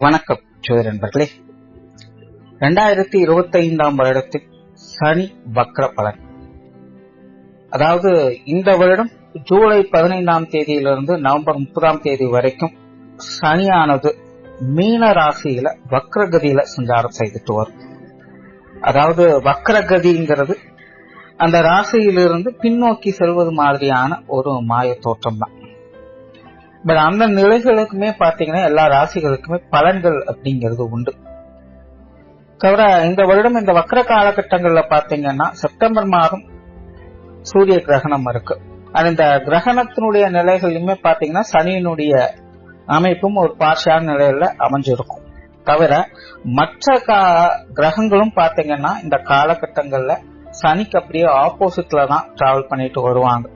வணக்கம் ஜோதிட நண்பர்களே. 2025 வருடத்தில் சனி வக்ர பலன், அதாவது இந்த வருடம் ஜூலை 15 தேதியிலிருந்து நவம்பர் 30 தேதி வரைக்கும் சனியானது மீன ராசியில வக்ரகதியில சஞ்சாரம் செய்துட்டு வரும். அதாவது வக்ரகதிங்கிறது அந்த ராசியிலிருந்து பின்னோக்கி செல்வது மாதிரியான ஒரு மாய தோற்றம் தான். பட் அந்த நிலைகளுக்குமே பாத்தீங்கன்னா எல்லா ராசிகளுக்குமே பலன்கள் அப்படிங்கிறது உண்டு. தவிர இந்த வருடம் இந்த வக்ர காலகட்டங்கள்ல பாத்தீங்கன்னா செப்டம்பர் மாதம் சூரிய கிரகணம் இருக்கு. இந்த கிரகணத்தினுடைய நிலைகளுமே பாத்தீங்கன்னா சனியினுடைய அமைப்பும் ஒரு பார்ஷியான நிலையில அமைஞ்சிருக்கும். தவிர மற்ற கிரகங்களும் பாத்தீங்கன்னா இந்த காலகட்டங்கள்ல சனிக்கு அப்படியே ஆப்போசிட்ல தான் டிராவல் பண்ணிட்டு வருவாங்க,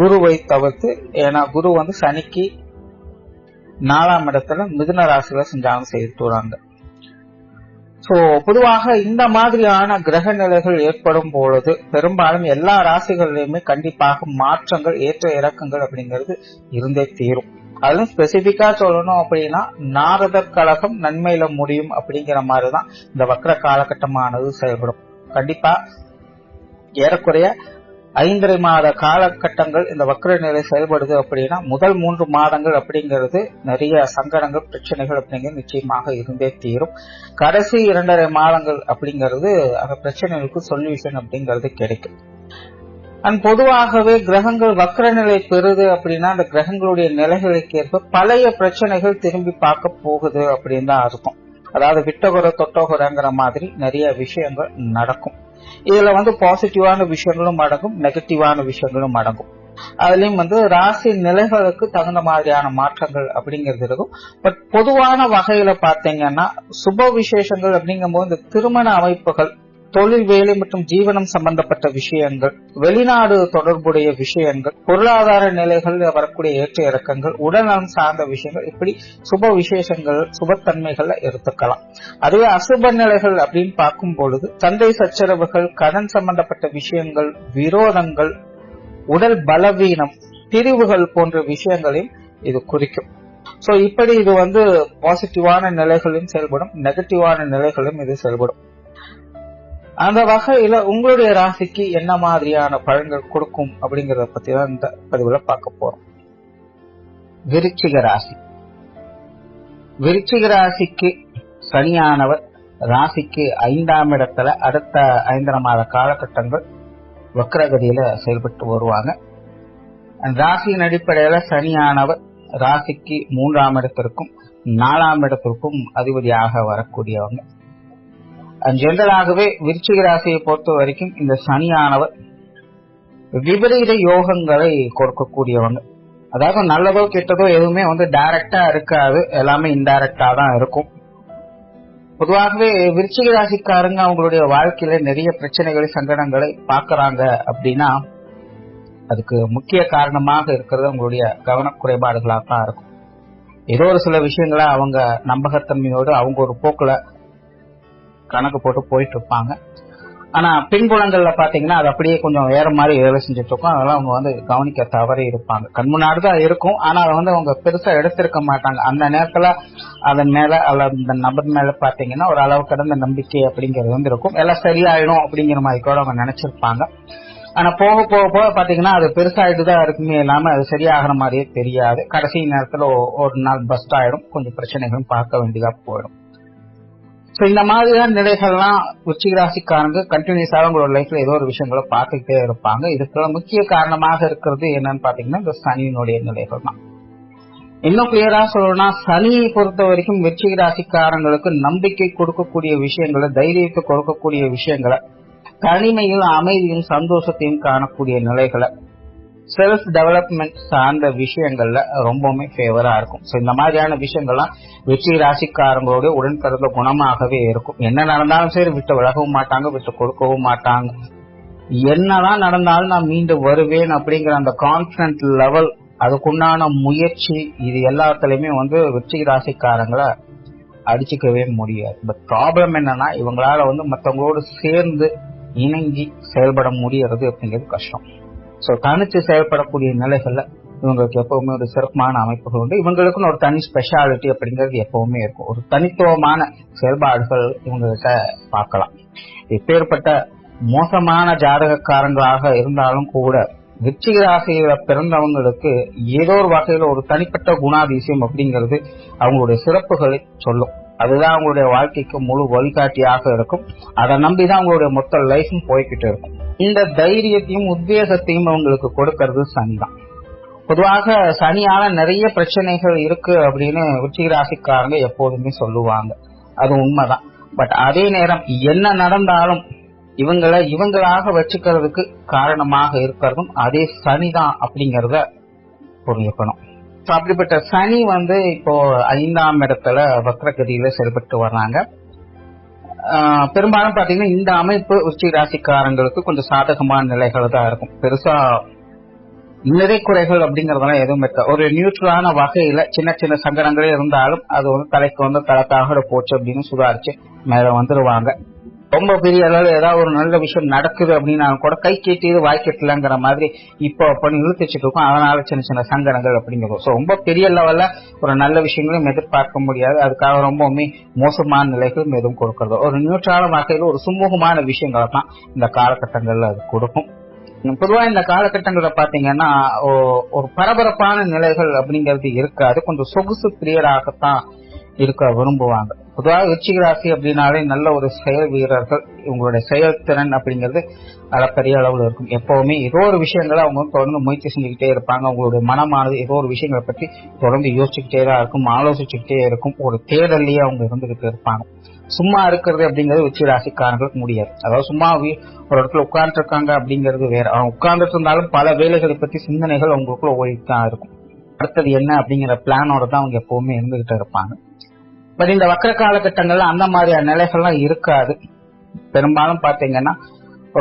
குருவை தவிர்த்து. ஏன்னா குரு வந்து சனிக்கு 4ஆம் இடத்துல மிதுன ராசியில சஞ்சாரம் செய்துட்டு வராங்க. சோ பொதுவாக இந்த மாதிரியான கிரக நிலைகள் ஏற்படும் பொழுது பெரும்பாலும் எல்லா ராசிகளிலுமே கண்டிப்பாக மாற்றங்கள், ஏற்ற இறக்கங்கள் அப்படிங்கிறது இருந்தே தீரும். அதுல ஸ்பெசிபிக்கா சொல்லணும் அப்படின்னா நாரதர் கழகம் நன்மையில முடியும் அப்படிங்கிற மாதிரிதான் இந்த வக்ர காலகட்டமானது செயல்படும். கண்டிப்பா ஏறக்குறைய 5.5 மாத காலகட்டங்கள் இந்த வக்ர நிலை செயல்படுது அப்படின்னா முதல் 3 மாதங்கள் அப்படிங்கிறது நிறைய சங்கடங்கள், பிரச்சனைகள் அப்படிங்கிறது நிச்சயமாக இருந்தே தீரும். கடைசி 2.5 மாதங்கள் அப்படிங்கிறது அந்த பிரச்சனைகளுக்கு சொல்யூஷன் அப்படிங்கிறது கிடைக்கும். பொதுவாகவே கிரகங்கள் வக்ர நிலை பெறுது அப்படின்னா அந்த கிரகங்களுடைய நிலைகளுக்கு ஏற்ப பழைய பிரச்சனைகள் திரும்பி பார்க்க போகுது அப்படின்னு தான் அர்த்தம். அதாவது விட்டகுறை தொட்டகுறைங்கிற மாதிரி நிறைய விஷயங்கள் நடக்கும். இதுல பாசிட்டிவான விஷயங்களும் அடங்கும், நெகட்டிவான விஷயங்களும் அடங்கும். அதுலயும் ராசி நிலைகளுக்கு தகுந்த மாதிரியான மாற்றங்கள் அப்படிங்கிறது இருக்கும். பட் பொதுவான வகையில பாத்தீங்கன்னா சுப விசேஷங்கள் அப்படிங்கும் போது இந்த திருமண அமைப்புகள், தொழில், வேலை மற்றும் ஜீவனம் சம்பந்தப்பட்ட விஷயங்கள், வெளிநாடு தொடர்புடைய விஷயங்கள், பொருளாதார நிலைகள் வரக்கூடிய ஏற்ற இறக்கங்கள், உடல்நலம் சார்ந்த விஷயங்கள், இப்படி சுப விசேஷங்கள், சுபத்தன்மைகள்ல எடுத்துக்கலாம். அதுவே அசுப நிலைகள் அப்படின்னு பார்க்கும் பொழுது சண்டை சச்சரவுகள், கடன் சம்பந்தப்பட்ட விஷயங்கள், விரோதங்கள், உடல் பலவீனம், பிரிவுகள் போன்ற விஷயங்களையும் இது குறிக்கும். சோ இப்படி இது பாசிட்டிவான நிலைகளிலும் செயல்படும், நெகட்டிவான நிலைகளும் இது செயல்படும். அந்த வகையில உங்களுடைய ராசிக்கு என்ன மாதிரியான பலன்கள் கொடுக்கும் அப்படிங்கறத பத்தி தான் இந்த பதிவுல பார்க்க போறோம். விருச்சிக ராசி. விருச்சிக ராசிக்கு சனியானவர் ராசிக்கு 5ஆம் இடத்துல அடுத்த 5.5 மாத காலகட்டங்கள் வக்ரகதியில செயல்பட்டு வருவாங்க. ராசியின் அடிப்படையில சனியானவர் ராசிக்கு 3ஆம் இடத்திற்கும் 4ஆம் இடத்திற்கும் அதிபதியாக வரக்கூடியவங்க. ஜெனரலாகவே விருச்சிக ராசியை பொறுத்த வரைக்கும் இந்த சனியானவர் விபரீத யோகங்களை கொடுக்கக்கூடியவங்க. அதாவது நல்லதோ கெட்டதோ எதுவுமே டைரக்டா இருக்காது, எல்லாமே இன்டைரக்டா தான் இருக்கும். பொதுவாகவே விருச்சிக ராசிக்காரங்க அவங்களுடைய வாழ்க்கையில நிறைய பிரச்சனைகளை, சங்கடங்களை பாக்குறாங்க அப்படின்னா அதுக்கு முக்கிய காரணமாக இருக்கிறது அவங்களுடைய கவனக்குறைபாடுகளாக தான் இருக்கும். ஏதோ ஒரு சில விஷயங்களை அவங்க நம்பகத்தன்மையோடு அவங்க ஒரு போக்குல கணக்கு போட்டு போயிட்டு இருப்பாங்க. ஆனா பின்புலங்கள்ல பாத்தீங்கன்னா அது அப்படியே கொஞ்சம் வேற மாதிரி வேலை செஞ்சுட்டு இருக்கும். அதெல்லாம் அவங்க கவனிக்க தவறி இருப்பாங்க. கண்முன்னாடிதான் இருக்கும், ஆனா அதை அவங்க பெருசா எடுத்திருக்க மாட்டாங்க. அந்த நேரத்துல அதன் மேல அந்த நபர் மேல பாத்தீங்கன்னா ஒரு அளவு கடந்த நம்பிக்கை அப்படிங்கிறது இருக்கும். எல்லாம் சரியாயிடும் அப்படிங்கிற மாதிரி கூட அவங்க நினைச்சிருப்பாங்க. ஆனா போக போக போக பாத்தீங்கன்னா அது பெருசாயிட்டுதான் இருக்குமே இல்லாம அது சரியாகிற மாதிரியே தெரியாது. கடைசி நேரத்துல ஒரு நாள் பஸ்ட் ஆயிடும், கொஞ்சம் பிரச்சனைகளும் பார்க்க வேண்டியதா போயிடும். சோ இந்த மாதிரியான நிலைகள்லாம் விருச்சிக ராசிக்காரங்க கண்டினியூஸா அவங்களோட லைஃப்ல ஏதோ ஒரு விஷயங்களை பார்த்துக்கிட்டே இருப்பாங்க. இதுக்கு முக்கிய காரணமாக இருக்கிறது என்னன்னு பாத்தீங்கன்னா இந்த சனியினுடைய நிலைகள் தான். இன்னும் கிளியரா சொல்லணும்னா சனியை பொறுத்த வரைக்கும் விருச்சிக ராசிக்காரங்களுக்கு நம்பிக்கை கொடுக்கக்கூடிய விஷயங்களை, தைரியத்தை கொடுக்கக்கூடிய விஷயங்களை, தனிமையும் அமைதியும் சந்தோஷத்தையும் காணக்கூடிய நிலைகளை, செல்ஃப் டெவலப்மெண்ட் சார்ந்த விஷயங்கள்ல ரொம்பவுமே ஃபேவரா இருக்கும். சோ இந்த மாதிரியான விஷயங்கள்லாம் விருச்சிக ராசிக்காரங்களுடைய உடன் பிறந்த குணமாகவே இருக்கும். என்ன நடந்தாலும் சரி விட்டு விலகவும் மாட்டாங்க, விட்டு கொடுக்கவும் மாட்டாங்க. என்னதான் நடந்தாலும் நான் மீண்டும் வருவேன் அப்படிங்கிற அந்த கான்பிடன்ட் லெவல், அதுக்குண்டான முயற்சி, இது எல்லாத்துலயுமே விருச்சிக ராசிக்காரங்களை அடிச்சுக்கவே முடியாது. பட் ப்ராப்ளம் என்னன்னா இவங்களால மற்றவங்களோடு சேர்ந்து இணங்கி செயல்பட முடியறது அப்படிங்கிறது கஷ்டம். சோ தனிச்சு செயல்படக்கூடிய நிலைகள்ல இவங்களுக்கு எப்பவுமே ஒரு சிறப்பான அமைப்புகள் உண்டு. இவங்களுக்குன்னு ஒரு தனி ஸ்பெஷாலிட்டி அப்படிங்கிறது எப்பவுமே இருக்கும். ஒரு தனித்துவமான செயல்பாடுகள் இவங்ககிட்ட பார்க்கலாம். எப்பேற்பட்ட மோசமான ஜாதகக்காரங்களாக இருந்தாலும் கூட விருச்சிக ராசியில பிறந்தவங்களுக்கு ஏதோ ஒரு வகையில ஒரு தனிப்பட்ட குணாதிசயம் அப்படிங்கிறது அவங்களுடைய சிறப்புகளை சொல்லும். அதுதான் அவங்களுடைய வாழ்க்கைக்கு முழு வழிகாட்டியாக இருக்கும். அதை நம்பிதான் அவங்களுடைய மொத்த லைஃபும் போய்கிட்டு இருக்கும். இந்த தைரியத்தையும் உத்வேகத்தையும் அவங்களுக்கு கொடுக்கறது சனி தான். பொதுவாக சனியால நிறைய பிரச்சனைகள் இருக்கு அப்படின்னு விருச்சிக ராசிக்காரங்க எப்போதுமே சொல்லுவாங்க. அது உண்மைதான். பட் அதே நேரம் என்ன நடந்தாலும் இவங்களாக வச்சுக்கிறதுக்கு காரணமாக இருக்கிறதும் அதே சனிதான் அப்படிங்கறத புரிஞ்சுக்கணும். அப்படிப்பட்ட சனி இப்போ 5ஆம் இடத்துல வக்ரகதியில செயல்பட்டு வர்றாங்க. பெரும்பாலும் பாத்தீங்கன்னா இந்த அமைப்பு விருச்சிக ராசிக்காரங்களுக்கு கொஞ்சம் சாதகமான நிலைகள் தான் இருக்கும். பெருசா நிறை குறைகள் அப்படிங்கறதெல்லாம் எதுவும் இருக்க, ஒரு நியூட்ரலான வகையில சின்ன சின்ன சங்கடங்களே இருந்தாலும் அது தலைக்கு தலைக்காக போச்சு அப்படின்னு சுதாரிச்சு மேல வந்துருவாங்க. ரொம்ப பெரிய அளவு ஏதாவது ஒரு நல்ல விஷயம் நடக்குது அப்படின்னா கூட கை கேட்டியது வாய் கட்டலங்கிற மாதிரி இப்போ இழுத்துச்சுட்டு இருக்கும். அதனால சின்ன சின்ன சங்கடங்கள் அப்படிங்கிறது. ரொம்ப பெரிய லெவல்ல ஒரு நல்ல விஷயங்களும் எதிர்பார்க்க முடியாது. அதுக்காக ரொம்பவுமே மோசமான நிலைகளும் எதுவும் கொடுக்கறது. ஒரு நியூட்ரலான வகையில ஒரு சுமூகமான விஷயங்களை தான் இந்த காலகட்டங்கள்ல அது கொடுக்கும். பொதுவா இந்த காலகட்டங்களை பாத்தீங்கன்னா ஒரு பரபரப்பான நிலைகள் அப்படிங்கிறது இருக்காது. கொஞ்சம் சொகுசு பிரியராகத்தான் இருக்க விரும்புவாங்க. பொதுவாக விருச்சிக ராசி அப்படின்னாலே நல்ல ஒரு செயல் வீரர்கள். இவங்களுடைய செயல்திறன் அப்படிங்கிறது அளப்பரிய அளவுல இருக்கும். எப்பவுமே ஏதோ ஒரு விஷயங்களை அவங்க தொடர்ந்து முயற்சி செஞ்சுக்கிட்டே இருப்பாங்க. அவங்களுடைய மனமானது ஏதோ ஒரு விஷயங்களை பற்றி தொடர்ந்து யோசிச்சுக்கிட்டே தான் இருக்கும், ஆலோசிச்சுக்கிட்டே இருக்கும். ஒரு தேடலையே அவங்க இருந்துகிட்டு இருப்பாங்க. சும்மா இருக்கிறது அப்படிங்கிறது விருச்சிக ராசிக்காரங்களுக்கு முடியாது. அதாவது சும்மா ஒரு இடத்துல உட்கார்ந்து இருக்காங்க அப்படிங்கிறது வேற. அவங்க உட்கார்ந்துட்டு இருந்தாலும் பல வேலைகளை பற்றி சிந்தனைகள் அவங்களுக்குள்ள ஓடிதான் இருக்கும். அடுத்தது என்ன அப்படிங்கிற பிளானோட தான் அவங்க எப்பவுமே இருந்துகிட்டு இருப்பாங்க. பட் இந்த வக்கர காலகட்டங்கள்ல அந்த மாதிரியான நிலைகள்லாம் இருக்காது. பெரும்பாலும் பாத்தீங்கன்னா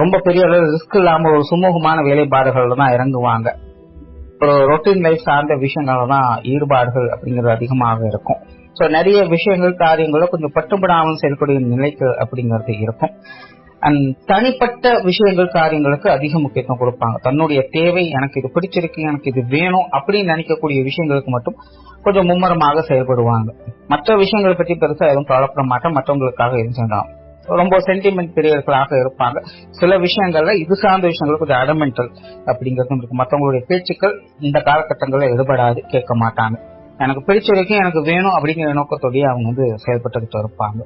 ரொம்ப பெரிய அளவு ரிஸ்க் இல்லாம ஒரு சுமூகமான வேலைப்பாடுகள் தான் இறங்குவாங்க. ஒரு ரொட்டீன் லைஃப் சார்ந்த விஷயங்கள்ல தான் ஈடுபாடுகள் அப்படிங்கிறது அதிகமாக இருக்கும். சோ நிறைய விஷயங்கள் காரியங்கள கொஞ்சம் பட்டுப்படாமல் செயல்படுகிற நிலைக்கு அப்படிங்கிறது இருக்கும். அண்ட் தனிப்பட்ட விஷயங்கள் காரியங்களுக்கு அதிக முக்கியத்துவம் கொடுப்பாங்க. தன்னுடைய தேவை, எனக்கு இது பிடிச்சிருக்கு, எனக்கு இது வேணும் அப்படின்னு நினைக்கக்கூடிய விஷயங்களுக்கு மட்டும் கொஞ்சம் மும்மரமாக செயல்படுவாங்க. மற்ற விஷயங்களை பற்றி பெருசா எதுவும் கவலைப்பட மாட்டோம். மற்றவங்களுக்காக எதுவும் செஞ்சாங்க. ரொம்ப சென்டிமெண்ட் பிரியர்களாக இருப்பாங்க. சில விஷயங்கள்ல இது சார்ந்த விஷயங்கள் கொஞ்சம் அடமெண்டல் அப்படிங்கிறதும் இருக்கு. மற்றவங்களுடைய பேச்சுக்கள் இந்த காலகட்டங்களில் எடுபடாது, கேட்க மாட்டாங்க. எனக்கு பிடிச்சிருக்கு, எனக்கு வேணும் அப்படிங்கிற நோக்கத்தோடய அவங்க செயல்பட்டு இருப்பாங்க.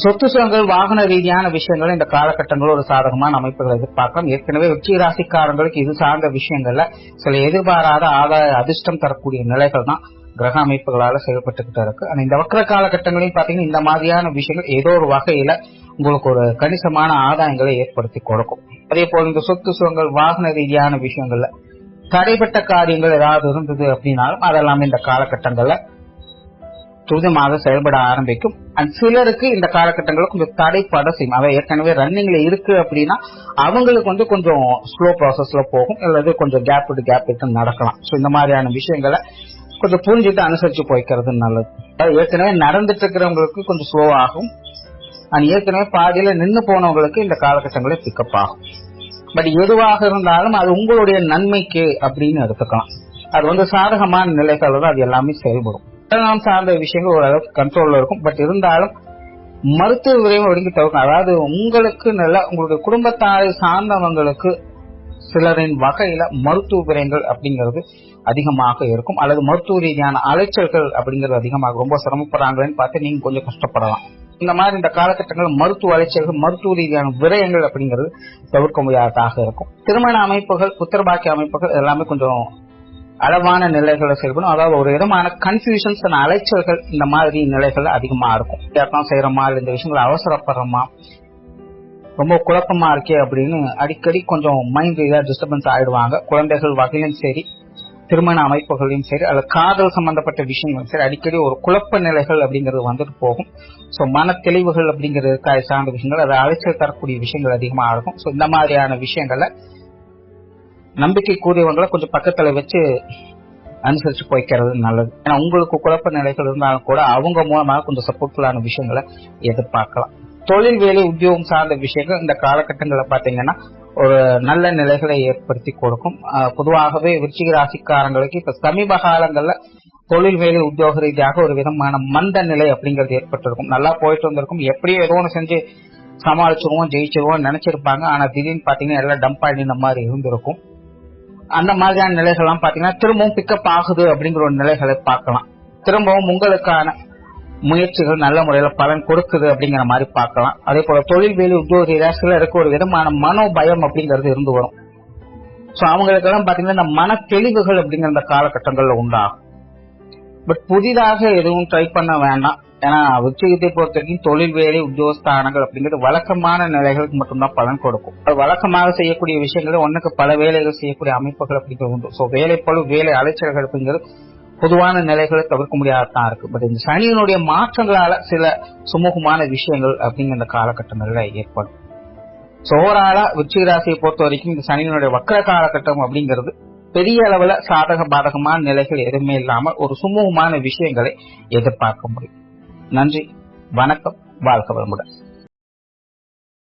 சொத்து சுகங்கள், வாகன ரீதியான விஷயங்கள் இந்த காலகட்டங்களில் ஒரு சாதகமான அமைப்புகளை எதிர்பார்க்கலாம். ஏற்கனவே விருச்சிக ராசிக்காரங்களுக்கு இது சார்ந்த விஷயங்கள்ல சில எதிர்பாராத ஆதாய அதிர்ஷ்டம் தரக்கூடிய நிலைகள் தான் கிரக அமைப்புகளால செயல்பட்டுக்கிட்டு இருக்கு. ஆனா இந்த வக்கர காலகட்டங்களையும் பாத்தீங்கன்னா இந்த மாதிரியான விஷயங்கள் ஏதோ ஒரு வகையில உங்களுக்கு ஒரு கணிசமான ஆதாயங்களை ஏற்படுத்தி கொடுக்கும். அதே போல இந்த சொத்து சுகங்கள், வாகன ரீதியான விஷயங்கள்ல தடைப்பட்ட காரியங்கள் ஏதாவது இருந்தது அப்படின்னாலும் அதெல்லாமே இந்த காலகட்டங்கள்ல துரிதமாக செயல்பட ஆரம்பிக்கும். அண்ட் சிலருக்கு இந்த காலகட்டங்களில் கொஞ்சம் தடைப்பட செய்யும். அவை ஏற்கனவே ரன்னிங்ல இருக்கு அப்படின்னா அவங்களுக்கு கொஞ்சம் ஸ்லோ ப்ராசஸ்ல போகும், அல்லது கொஞ்சம் கேப் விட்டு நடக்கலாம். ஸோ இந்த மாதிரியான விஷயங்களை கொஞ்சம் புரிஞ்சுட்டு அனுசரிச்சு போய்க்கிறது நல்லது. ஏற்கனவே நடந்துட்டு இருக்கிறவங்களுக்கு கொஞ்சம் ஸ்லோ ஆகும். அண்ட் ஏற்கனவே பாதியில நின்று போனவங்களுக்கு இந்த காலகட்டங்களில் பிக்கப் ஆகும். பட் எதுவாக இருந்தாலும் அது உங்களுடைய நன்மைக்கு அப்படின்னு எடுத்துக்கலாம். அது சாதகமான நிலைகள் தான் அது எல்லாமே செயல்படும். சார்ந்த விஷயங்கள் ஓரளவுக்கு கண்ட்ரோல்ல இருக்கும். பட் இருந்தாலும் மருத்துவ விரைவு ஒடுங்கி தவிர்க்கும். அதாவது உங்களுக்கு உங்களுடைய குடும்பத்தாரை சார்ந்தவங்களுக்கு சிலரின் வகையில மருத்துவ விரயங்கள் அப்படிங்கிறது அதிகமாக இருக்கும். அல்லது மருத்துவ ரீதியான அலைச்சல்கள் அப்படிங்கிறது அதிகமாக ரொம்ப சிரமப்படுறாங்களேன்னு பார்த்து நீங்க கொஞ்சம் கஷ்டப்படலாம். இந்த மாதிரி இந்த காலகட்டங்கள் மருத்துவ அலைச்சல்கள், மருத்துவ ரீதியான விரயங்கள் அப்படிங்கிறது தவிர்க்க முடியாததாக இருக்கும். திருமண அமைப்புகள், புத்திரபாக்கிய அமைப்புகள் எல்லாமே கொஞ்சம் அளவான நிலைகளை செயல்படும். அதாவது ஒரு விதமான கன்ஃபியூஷன்ஸ், அலைச்சல்கள் இந்த மாதிரி நிலைகள் அதிகமா இருக்கும். செய்யறோமா, இந்த விஷயங்களை அவசரப்படுறோமா, ரொம்ப குழப்பமா இருக்கே அப்படின்னு அடிக்கடி கொஞ்சம் மைண்ட் ரீதியா டிஸ்டர்பன்ஸ் ஆயிடுவாங்க. குழந்தைகள் வகையிலும் சரி, திருமண அமைப்புகளையும் சரி, அல்லது காதல் சம்பந்தப்பட்ட விஷயங்களும் சரி, அடிக்கடி ஒரு குழப்ப நிலைகள் அப்படிங்கிறது வந்துட்டு போகும். ஸோ மன தெளிவுகள் அப்படிங்கிறது சார்ந்த விஷயங்கள், அதை அலைச்சல் தரக்கூடிய விஷயங்கள் அதிகமா இருக்கும். ஸோ இந்த மாதிரியான விஷயங்கள்ல நம்பிக்கை கூறியவங்களை கொஞ்சம் பக்கத்துல வச்சு அனுசரிச்சு போய்க்கிறது நல்லது. ஏன்னா உங்களுக்கு குழப்ப நிலைகள் இருந்தாலும் கூட அவங்க மூலமாக கொஞ்சம் சப்போர்ட்ஃபுல்லான விஷயங்களை எதிர்பார்க்கலாம். தொழில், வேலை, உத்தியோகம் சார்ந்த விஷயங்கள் இந்த காலகட்டங்களை பாத்தீங்கன்னா ஒரு நல்ல நிலைகளை ஏற்படுத்தி கொடுக்கும். பொதுவாகவே விருச்சிக ராசிக்காரங்களுக்கு இப்ப சமீப காலங்கள்ல தொழில் வேலை உத்தியோக ரீதியாக ஒரு விதமான மந்த நிலை அப்படிங்கிறது ஏற்பட்டிருக்கும். நல்லா போயிட்டு வந்திருக்கும், எப்படியும் ஏதோ ஒன்று செஞ்சு சமாளிச்சிருவோம் ஜெயிச்சிருவோம் நினைச்சிருப்பாங்க. ஆனா திடீர்னு பாத்தீங்கன்னா எல்லாம் டம்ப் ஆகின மாதிரி இருந்திருக்கும். அந்த மாதிரியான நிலைகள்லாம் பாத்தீங்கன்னா திரும்பவும் பிக்கப் ஆகுது அப்படிங்கிற ஒரு நிலைகளை பார்க்கலாம். திரும்பவும் உங்களுக்கான முயற்சிகள் நல்ல முறையில பலன் கொடுக்குது அப்படிங்கிற மாதிரி பார்க்கலாம். அதே போல தொழில் வேலை உத்தியோக ரீதியாக சிலருக்கு ஒரு விதமான மனோபயம் அப்படிங்கிறது இருந்து வரும். சோ அவங்களுக்கு எல்லாம் பாத்தீங்கன்னா இந்த மன தெளிவுகள் அப்படிங்கிற இந்த காலகட்டங்கள்ல உண்டாகும். பட் புதிதாக எதுவும் ட்ரை பண்ண வேண்டாம். ஏன்னா விருச்சிகத்தை பொறுத்த வரைக்கும் தொழில் வேலை உத்தியோகஸ்தானங்கள் அப்படிங்கிறது வழக்கமான நிலைகளுக்கு மட்டும்தான் பலன் கொடுக்கும். வழக்கமாக செய்யக்கூடிய விஷயங்களை ஒன்னுக்கு பல வேலைகள் செய்யக்கூடிய அமைப்புகள் அப்படிங்கிறது உண்டு. சோ வேலை பழு வேலை அலைச்சல்கள் அப்படிங்கிறது பொதுவான நிலைகளை தவிர்க்க முடியாததான் இருக்கு. பட் இந்த சனியினுடைய மாற்றங்களால சில சுமூகமான விஷயங்கள் அப்படிங்கிற இந்த காலகட்டங்கள்ல ஏற்படும். சோ ஓவராலா விருச்சிக ராசியை பொறுத்த வரைக்கும் இந்த சனியினுடைய வக்கர காலகட்டம் அப்படிங்கிறது பெரிய அளவுல சாதக பாதகமான நிலைகள் எதுவுமே இல்லாம ஒரு சுமூகமான விஷயங்களை எதிர்பார்க்க முடியும். நன்றி, வணக்கம், வாழ்க வளமுடன்.